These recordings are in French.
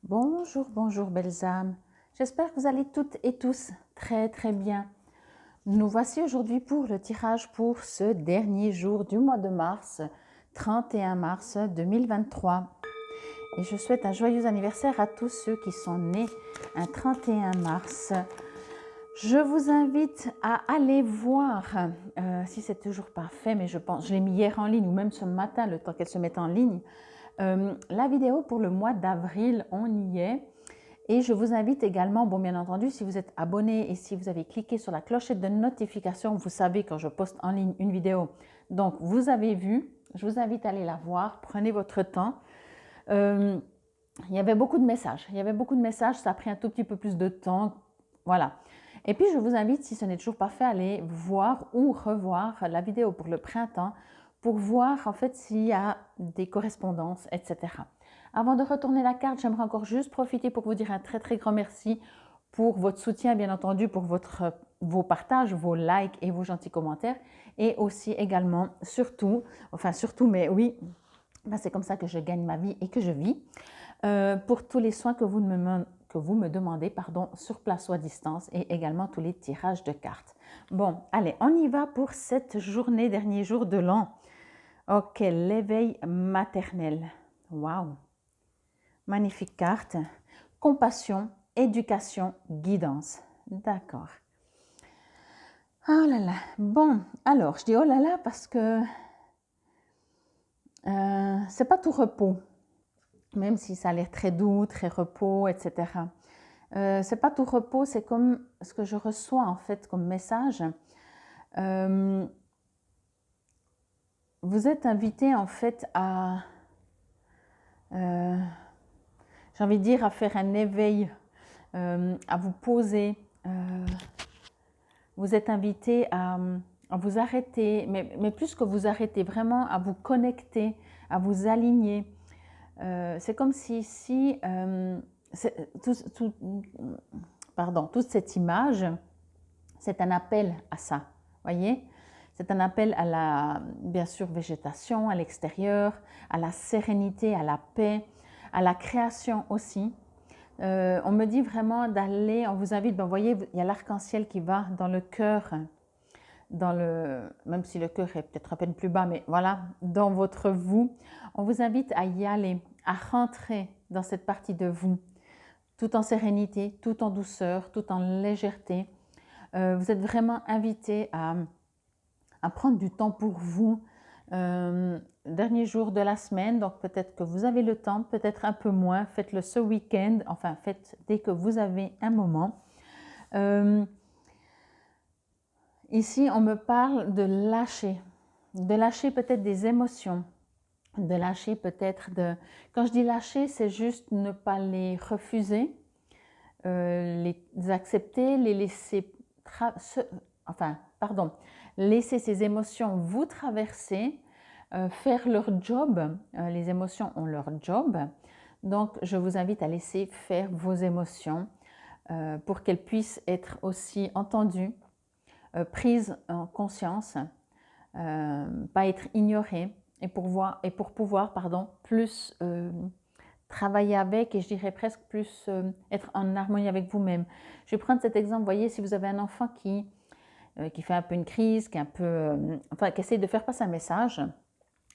Bonjour, bonjour belles âmes. J'espère que vous allez toutes et tous très très bien. Nous voici aujourd'hui pour le tirage pour ce dernier jour du mois de mars, 31 mars 2023. Et je souhaite un joyeux anniversaire à tous ceux qui sont nés un 31 mars. Je vous invite à aller voir, si c'est toujours pas fait, mais je pense, je l'ai mis hier en ligne ou même ce matin, le temps qu'elle se mette en ligne, la vidéo pour le mois d'avril, on y est. Et je vous invite également, bon bien entendu, si vous êtes abonné et si vous avez cliqué sur la clochette de notification, vous savez quand je poste en ligne une vidéo. Donc, vous avez vu, je vous invite à aller la voir, prenez votre temps. Il y avait beaucoup de messages, ça a pris un tout petit peu plus de temps, voilà. Et puis, je vous invite, si ce n'est toujours pas fait, à aller voir ou revoir la vidéo pour le printemps pour voir en fait s'il y a des correspondances, etc. Avant de retourner la carte, j'aimerais encore juste profiter pour vous dire un très très grand merci pour votre soutien, bien entendu, pour vos partages, vos likes et vos gentils commentaires. Et aussi également, surtout, mais oui, c'est comme ça que je gagne ma vie et que je vis, pour tous les soins que vous me demandez, sur place ou à distance, et également tous les tirages de cartes. Bon, allez, on y va pour cette journée, dernier jour de l'an. Ok, l'éveil maternel. Waouh! Magnifique carte. Compassion, éducation, guidance. D'accord. Oh là là. Bon, alors, je dis oh là là parce que c'est pas tout repos. Même si ça a l'air très doux, très repos, etc. C'est pas tout repos, c'est comme ce que je reçois en fait comme message. Vous êtes invité en fait à, j'ai envie de dire, à faire un éveil, à vous poser. Vous êtes invité à vous arrêter, mais plus que vous arrêter, vraiment à vous connecter, à vous aligner. C'est comme si toute cette image, c'est un appel à ça, voyez? C'est un appel à la, bien sûr, végétation, à l'extérieur, à la sérénité, à la paix, à la création aussi. On me dit vraiment d'aller, on vous invite, vous voyez, il y a l'arc-en-ciel qui va dans le cœur, même si le cœur est peut-être à peine plus bas, mais voilà, dans votre vous. On vous invite à y aller, à rentrer dans cette partie de vous, tout en sérénité, tout en douceur, tout en légèreté. Vous êtes vraiment invité à prendre du temps pour vous. Dernier jour de la semaine, donc peut-être que vous avez le temps, peut-être un peu moins, faites-le ce week-end, enfin faites dès que vous avez un moment. Ici, on me parle de lâcher peut-être des émotions, de lâcher peut-être de... Quand je dis lâcher, c'est juste ne pas les refuser, les accepter, les laisser... laisser ces émotions vous traverser, faire leur job. Les émotions ont leur job. Donc, je vous invite à laisser faire vos émotions pour qu'elles puissent être aussi entendues, prises en conscience, pas être ignorées et pour pouvoir plus travailler avec et je dirais presque plus être en harmonie avec vous-même. Je vais prendre cet exemple, vous voyez, si vous avez un enfant qui fait un peu une crise, qui essaie de faire passer un message.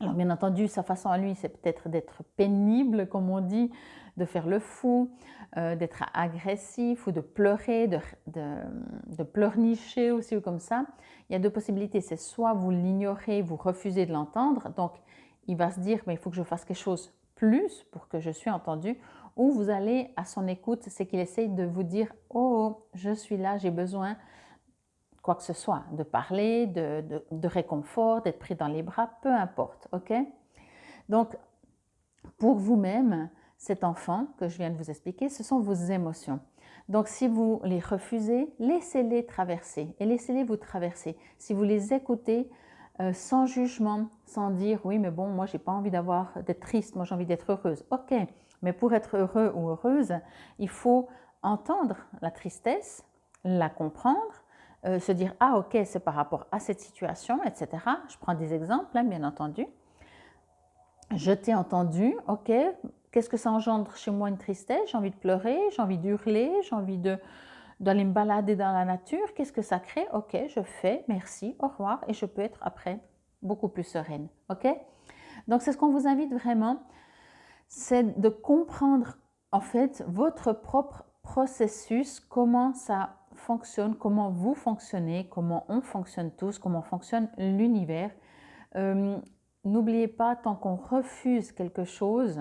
Alors bien entendu, sa façon à lui, c'est peut-être d'être pénible, comme on dit, de faire le fou, d'être agressif ou de pleurer, de pleurnicher aussi ou comme ça. Il y a deux possibilités, c'est soit vous l'ignorez, vous refusez de l'entendre, donc il va se dire mais il faut que je fasse quelque chose plus pour que je sois entendu, ou vous allez à son écoute, c'est qu'il essaye de vous dire oh, je suis là, j'ai besoin quoi que ce soit, de parler, de réconfort, d'être pris dans les bras, peu importe, ok? Donc, pour vous-même, cet enfant que je viens de vous expliquer, ce sont vos émotions. Donc, si vous les refusez, laissez-les traverser et laissez-les vous traverser. Si vous les écoutez sans jugement, sans dire oui, mais bon, moi, j'ai pas envie d'être triste, moi, j'ai envie d'être heureuse. Ok, mais pour être heureux ou heureuse, il faut entendre la tristesse, la comprendre, se dire ah ok, c'est par rapport à cette situation, etc. Je prends des exemples, hein, bien entendu. Je t'ai entendu, ok, qu'est-ce que ça engendre chez moi? Une tristesse, j'ai envie de pleurer, j'ai envie d'hurler, j'ai envie d'aller me balader dans la nature. Qu'est-ce que ça crée? Ok, je fais, merci, au revoir, et je peux être après beaucoup plus sereine. Ok? Donc c'est ce qu'on vous invite vraiment, c'est de comprendre en fait votre propre processus, comment ça fonctionne, comment vous fonctionnez, comment on fonctionne tous, comment fonctionne l'univers. Euh, N'oubliez pas, tant qu'on refuse quelque chose,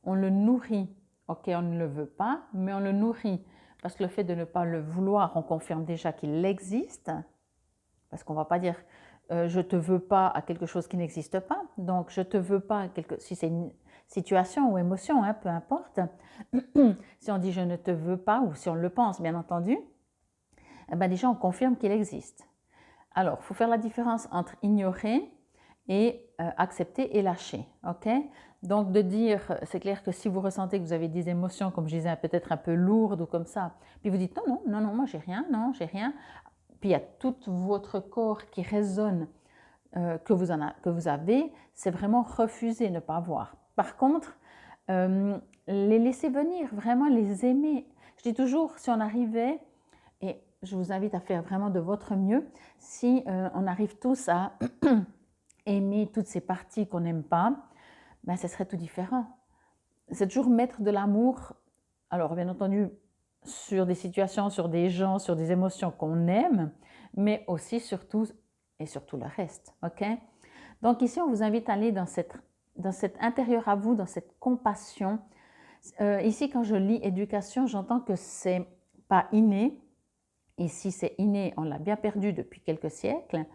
on le nourrit. Ok, on ne le veut pas, mais on le nourrit. Parce que le fait de ne pas le vouloir, on confirme déjà qu'il existe. Parce qu'on ne va pas dire je ne te veux pas à quelque chose qui n'existe pas. Donc, je ne te veux pas, si c'est une situation ou émotion, hein, peu importe. Si on dit je ne te veux pas, ou si on le pense, bien entendu, eh ben déjà on confirme qu'il existe. Alors, il faut faire la différence entre ignorer et accepter et lâcher. Ok? Donc, de dire, c'est clair que si vous ressentez que vous avez des émotions, comme je disais, peut-être un peu lourdes ou comme ça, puis vous dites non, non, non, non, moi j'ai rien, non, j'ai rien. Puis il y a tout votre corps qui résonne que vous avez, c'est vraiment refuser, ne pas voir. Par contre, les laisser venir, vraiment les aimer. Je dis toujours, si on arrivait, et je vous invite à faire vraiment de votre mieux, si on arrive tous à aimer toutes ces parties qu'on n'aime pas, ben, ce serait tout différent. C'est toujours mettre de l'amour, alors bien entendu, sur des situations, sur des gens, sur des émotions qu'on aime, mais aussi surtout et surtout le reste. Ok? Donc ici, on vous invite à aller dans cet intérieur à vous, dans cette compassion. Ici, quand je lis éducation, j'entends que c'est pas inné. Ici, c'est inné, on l'a bien perdu depuis quelques siècles.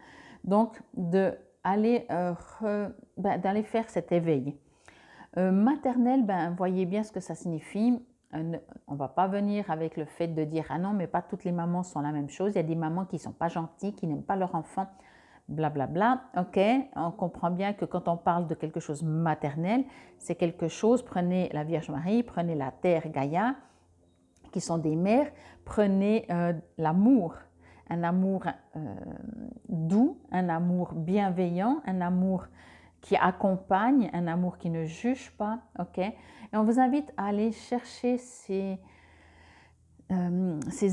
Donc, d'aller faire cet éveil. Maternelle, ben, voyez bien ce que ça signifie. On ne va pas venir avec le fait de dire « Ah non, mais pas toutes les mamans sont la même chose. Il y a des mamans qui ne sont pas gentilles, qui n'aiment pas leur enfant. » Blablabla. Ok, on comprend bien que quand on parle de quelque chose maternel, c'est quelque chose, prenez la Vierge Marie, prenez la Terre Gaïa, qui sont des mères, prenez l'amour. Un amour doux, un amour bienveillant, un amour qui accompagne, un amour qui ne juge pas, ok? Et on vous invite à aller chercher ces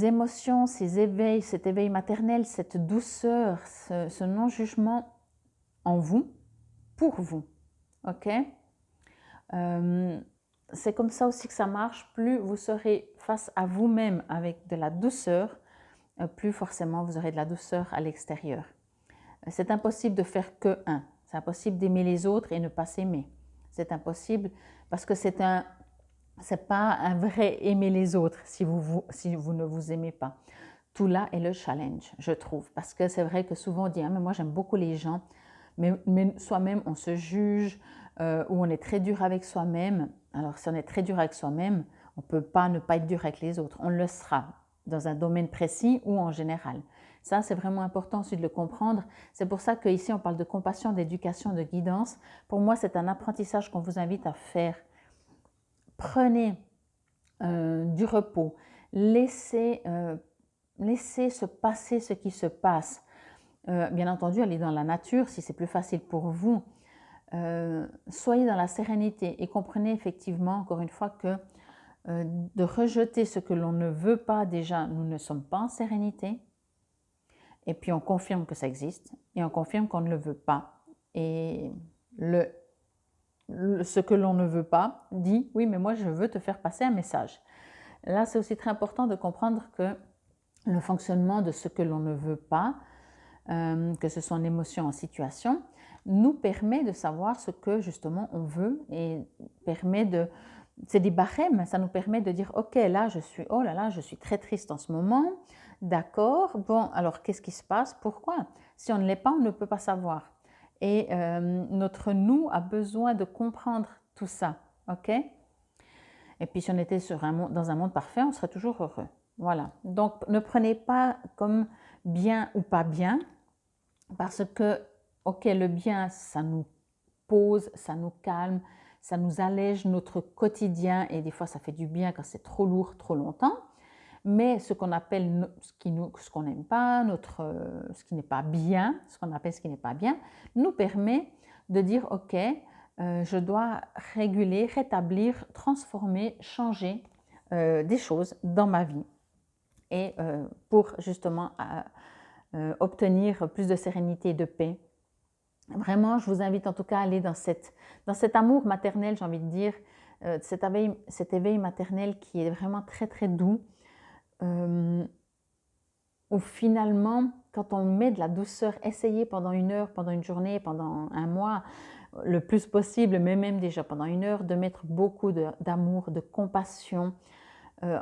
émotions, ces éveils, cet éveil maternel, cette douceur, ce non-jugement en vous, pour vous, ok? C'est comme ça aussi que ça marche. Plus vous serez face à vous-même avec de la douceur, plus forcément vous aurez de la douceur à l'extérieur. C'est impossible de faire que un. C'est impossible d'aimer les autres et ne pas s'aimer. C'est impossible parce que c'est pas un vrai aimer les autres si vous ne vous aimez pas. Tout là est le challenge, je trouve. Parce que c'est vrai que souvent on dit ah, mais moi j'aime beaucoup les gens, mais soi-même on se juge ou on est très dur avec soi-même. Alors si on est très dur avec soi-même, on ne peut pas ne pas être dur avec les autres. On le sera dans un domaine précis ou en général. Ça, c'est vraiment important aussi de le comprendre. C'est pour ça qu'ici, on parle de compassion, d'éducation, de guidance. Pour moi, c'est un apprentissage qu'on vous invite à faire. Prenez du repos. Laissez se passer ce qui se passe. Bien entendu, allez dans la nature si c'est plus facile pour vous. Soyez dans la sérénité et comprenez effectivement, encore une fois, que de rejeter ce que l'on ne veut pas, déjà, nous ne sommes pas en sérénité. Et puis on confirme que ça existe et on confirme qu'on ne le veut pas. Et ce que l'on ne veut pas dit oui, mais moi je veux te faire passer un message. Là, c'est aussi très important de comprendre que le fonctionnement de ce que l'on ne veut pas, que ce soit en émotion, en situation, nous permet de savoir ce que justement on veut et permet c'est des barèmes, ça nous permet de dire ok, là oh là là, je suis très triste en ce moment, d'accord, bon, alors qu'est-ce qui se passe, pourquoi? Si on ne l'est pas, on ne peut pas savoir. Et notre nous a besoin de comprendre tout ça, ok? Et puis si on était dans un monde parfait, on serait toujours heureux. Voilà, donc ne prenez pas comme bien ou pas bien, parce que, ok, le bien, ça nous pose, ça nous calme, ça nous allège notre quotidien et des fois ça fait du bien quand c'est trop lourd, trop longtemps. Mais ce qu'on appelle, ce qu'on n'aime pas, ce qui n'est pas bien, ce qu'on appelle ce qui n'est pas bien, nous permet de dire ok, je dois réguler, rétablir, transformer, changer des choses dans ma vie. Et pour justement obtenir plus de sérénité et de paix. Vraiment, je vous invite en tout cas à aller dans cet amour maternel, j'ai envie de dire, cet éveil maternel qui est vraiment très très doux, où finalement, quand on met de la douceur, essayez pendant 1 heure, pendant une journée, pendant un mois, le plus possible, mais même déjà pendant 1 heure, de mettre beaucoup d'amour, de compassion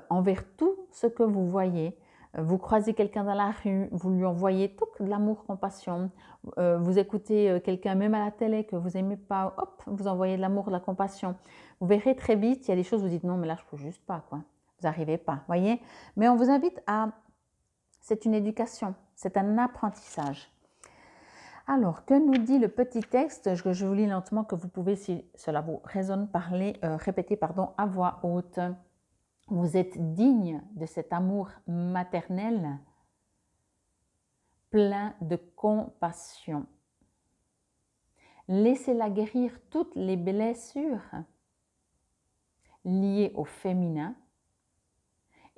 envers tout ce que vous voyez. Vous croisez quelqu'un dans la rue, vous lui envoyez tout de l'amour, compassion. Vous écoutez quelqu'un même à la télé que vous n'aimez pas, hop, vous envoyez de l'amour, de la compassion. Vous verrez très vite, il y a des choses où vous dites non, mais là je ne peux juste pas, quoi. Vous n'arrivez pas, voyez. Mais on vous invite à... C'est une éducation, c'est un apprentissage. Alors, que nous dit le petit texte? Je vous lis lentement, que vous pouvez, si cela vous résonne, répéter à voix haute. Vous êtes digne de cet amour maternel plein de compassion. Laissez-la guérir toutes les blessures liées au féminin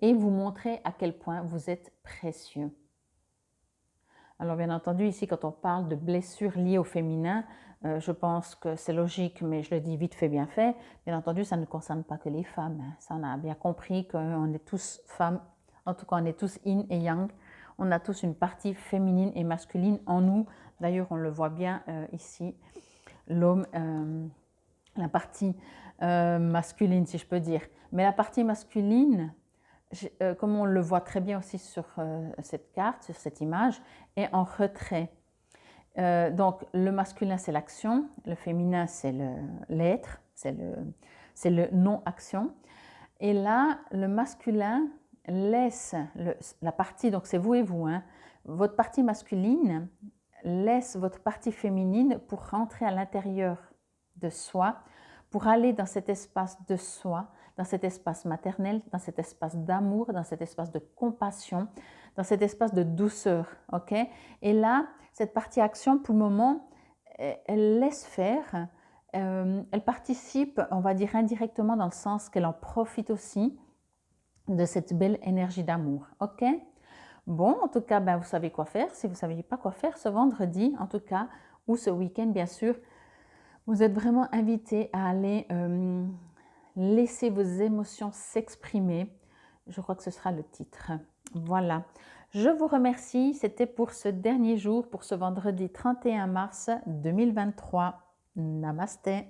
et vous montrer à quel point vous êtes précieux. Alors bien entendu, ici quand on parle de blessures liées au féminin, je pense que c'est logique, mais je le dis vite fait, bien fait. Bien entendu, ça ne concerne pas que les femmes. Ça, on a bien compris qu'on est tous femmes, en tout cas on est tous yin et yang. On a tous une partie féminine et masculine en nous. D'ailleurs, on le voit bien ici, l'homme, la partie masculine, si je peux dire. Mais la partie masculine, comme on le voit très bien aussi sur cette carte, sur cette image, est en retrait. Donc le masculin c'est l'action, le féminin c'est l'être, c'est le non-action. Et là, le masculin laisse la partie, donc c'est vous et vous, hein, votre partie masculine laisse votre partie féminine pour rentrer à l'intérieur de soi, pour aller dans cet espace de soi, dans cet espace maternel, dans cet espace d'amour, dans cet espace de compassion, dans cet espace de douceur, ok? Et là, cette partie action, pour le moment, elle laisse faire, elle participe, on va dire indirectement, dans le sens qu'elle en profite aussi de cette belle énergie d'amour, ok? Bon, en tout cas, ben, vous savez quoi faire. Si vous ne saviez pas quoi faire ce vendredi, en tout cas, ou ce week-end, bien sûr, vous êtes vraiment invité à aller laisser vos émotions s'exprimer. Je crois que ce sera le titre. Voilà. Je vous remercie. C'était pour ce dernier jour, pour ce vendredi 31 mars 2023. Namasté.